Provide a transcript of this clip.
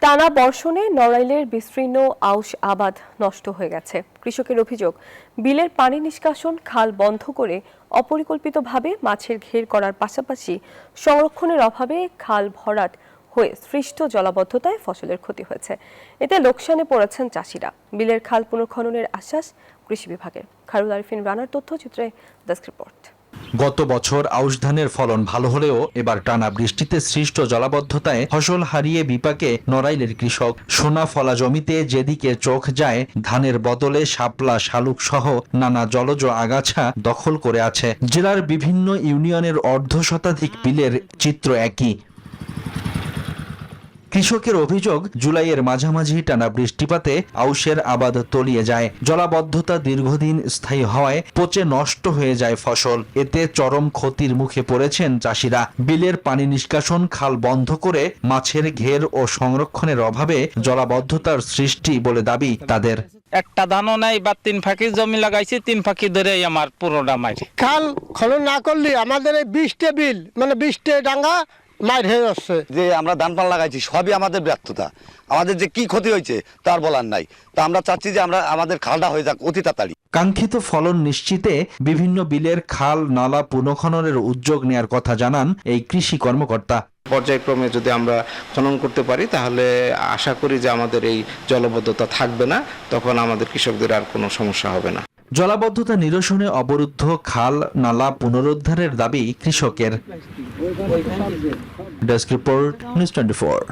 টানা বর্ষণে নড়াইলের বিস্তীর্ণ আউশ আবাদ নষ্ট হয়ে গেছে। কৃষকের অভিযোগ, বিলের পানি নিষ্কাশন খাল বন্ধ করে অপরিকল্পিতভাবে মাছের ঘের করার পাশাপাশি সংরক্ষণের অভাবে খাল ভরাট হয়ে সৃষ্ট জলাবদ্ধতায় ফসলের ক্ষতি হয়েছে। এতে লোকসানে পড়েছেন চাষিরা। বিলের খাল পুনর্খননের আশ্বাস কৃষি বিভাগের। খায়রুল আরিফিন রানার তথ্যচিত্রে ডেস্ক রিপোর্ট। গত বছর আউশ ধানের ফলন ভালো হলেও এবার টানা বৃষ্টিতে সৃষ্ট জলাবদ্ধতায় ফসল হারিয়ে বিপাকে নড়াইলের কৃষক। সোনা ফলা জমিতে যেদিকে চোখ যায় ধানের বদলে শাপলা, শালুক সহ নানা জলজ আগাছা দখল করে আছে। জেলার বিভিন্ন ইউনিয়নের অর্ধশতাধিক বিলের চিত্র একই। কৃষকের অভিযোগ, জুলাইয়ের মাঝামাঝি টানা বৃষ্টিপাতে আউশের আবাদ তলিয়ে যায়। জলাবদ্ধতা দীর্ঘদিন স্থায়ী হওয়ায় পচে নষ্ট হয়ে যায় ফসল। এতে চরম ক্ষতির মুখে পড়েছেন চাষিরা। বিলের পানি নিষ্কাশন খাল বন্ধ করে মাছের ঘের ও সংরক্ষণের অভাবে জলাবদ্ধতার সৃষ্টি বলে দাবি তাদের। একটা ধানও নাই বা 3 ফাঁকি জমি লাগাইছি, 3 ফাঁকি ধরেই আমার পুরোটা মারি। খাল খনন না করলে আমাদের এই 20টা বিল মানে 20টা ডাঙ্গা মার হয়ে যাচ্ছে। যে আমরা ধান পান লাগাইছি সবই আমাদের ব্যর্থতা। আমাদের যে কি ক্ষতি হয়েছে তার বলার নাই। তো আমরা চাচ্ছি যে আমাদের খালটা হয়ে যাক অতি তাড়াতাড়ি। কাঙ্ক্ষিত ফলন নিশ্চিতে বিভিন্ন বিলের খাল নালা পুনঃখননের উদ্যোগ নেয়ার কথা জানান এই কৃষি কর্মকর্তা। পর্যায়ক্রমে যদি আমরা খনন করতে পারি তাহলে আশা করি যে আমাদের এই জলাবদ্ধতা থাকবে না, তখন আমাদের কৃষকদের আর কোনো সমস্যা হবে না। জলাবদ্ধতা নিরসনে অবরুদ্ধ খাল নালা পুনরুদ্ধারের দাবি কৃষকের। Desk report, news 24।